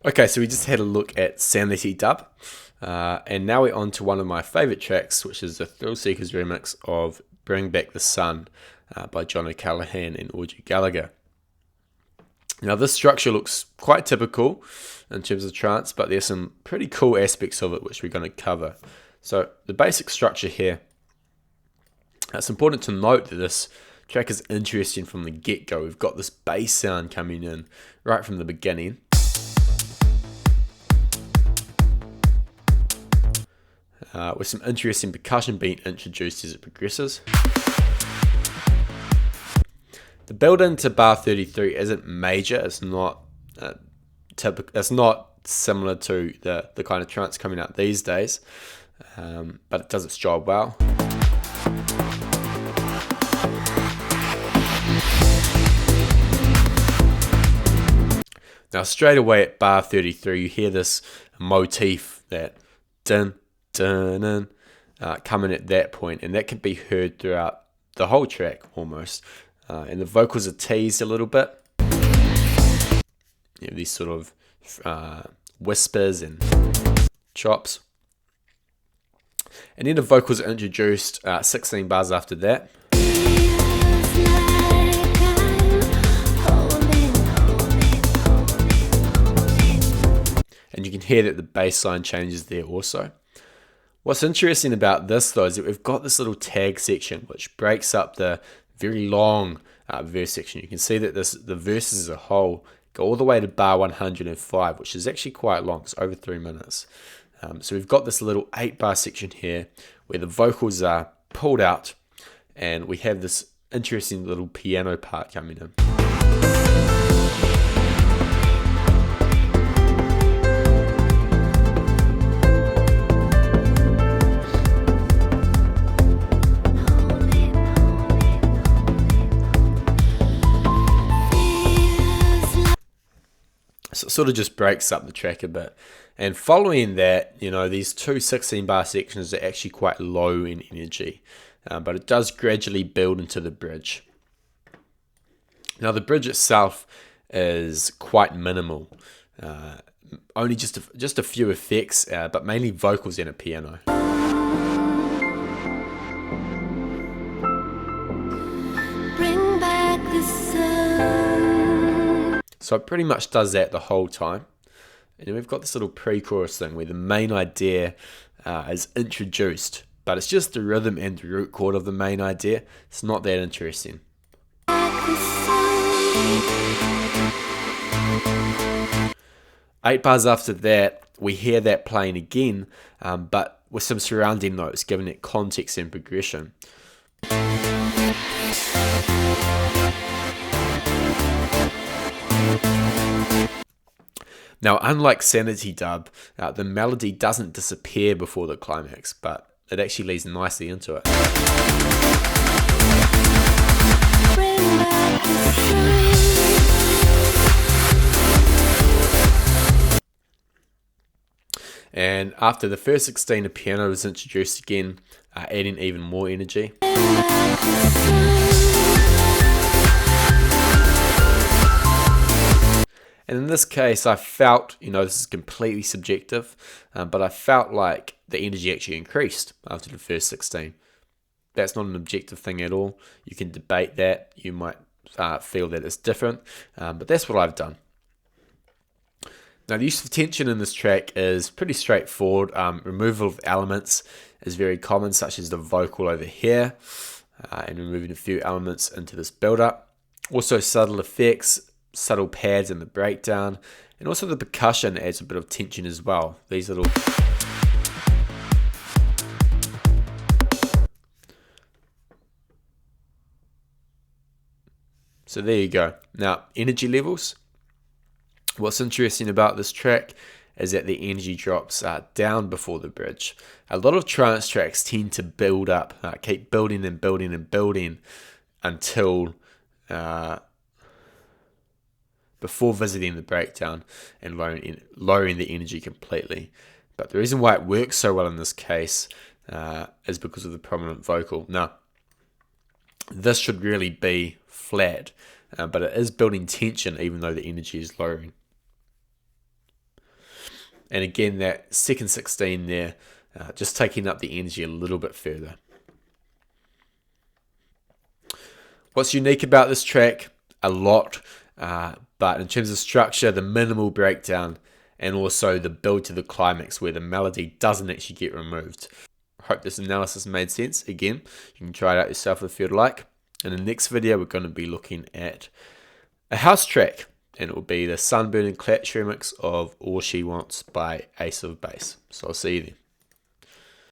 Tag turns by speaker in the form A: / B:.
A: Okay, so we just had a look at Sanity Dub, and now we're on to one of my favourite tracks, which is the Thrill Seekers remix of Bring Back the Sun by John O'Callaghan and Audrey Gallagher. Now this structure looks quite typical in terms of trance, but there's some pretty cool aspects of it which we're going to cover. So the basic structure here, it's important to note that this track is interesting from the get-go. We've got this bass sound coming in right from the beginning. With some interesting percussion being introduced as it progresses. The build into bar 33 isn't major. It's not typical. It's not similar to the kind of trance coming out these days, but it does its job well. Now straight away at bar 33, you hear this motif, that dun dun dun, coming at that point, and that can be heard throughout the whole track almost. And the vocals are teased a little bit. You know, these sort of whispers and chops. And then the vocals are introduced 16 bars after that. And you can hear that the bass line changes there also. What's interesting about this though is that we've got this little tag section which breaks up the very long verse section. You can see that the verses as a whole go all the way to bar 105, which is actually quite long. It's over 3 minutes. So we've got this little 8-bar section here where the vocals are pulled out, and we have this interesting little piano part coming in. So it sort of just breaks up the track a bit. And following that, you know, these two 16-bar sections are actually quite low in energy, but it does gradually build into the bridge. Now the bridge itself is quite minimal, only just a few effects, but mainly vocals and a piano. Bring back the sun. So it pretty much does that the whole time. And then we've got this little pre-chorus thing where the main idea is introduced, but it's just the rhythm and the root chord of the main idea. It's not that interesting. 8 bars after that, we hear that playing again, but with some surrounding notes, giving it context and progression. Now, unlike Sanity Dub, the melody doesn't disappear before the climax, but it actually leads nicely into it. And after the first 16, the piano is introduced again, adding even more energy. And in this case, I felt, you know, this is completely subjective, but I felt like the energy actually increased after the first 16. That's not an objective thing at all. You can debate that. You might feel that it's different, but that's what I've done. Now, the use of tension in this track is pretty straightforward. Removal of elements is very common, such as the vocal over here, and removing a few elements into this build-up. Also, subtle effects, subtle pads in the breakdown, and also the percussion adds a bit of tension as well. These little so there you go. Now, energy levels. What's interesting about this track is that the energy drops down before the bridge. A lot of trance tracks tend to build up, keep building and building and building until before visiting the breakdown and lowering the energy completely. But the reason why it works so well in this case is because of the prominent vocal. Now, this should really be flat, but it is building tension even though the energy is lowering. And again, that second 16 there, just taking up the energy a little bit further. What's unique about this track? A lot, but in terms of structure, the minimal breakdown, and also the build to the climax where the melody doesn't actually get removed. I hope this analysis made sense. Again, you can try it out yourself if you'd like. In the next video, we're going to be looking at a house track, and it will be the Sunburn and Clatch remix of All She Wants by Ace of Base. So I'll see you then.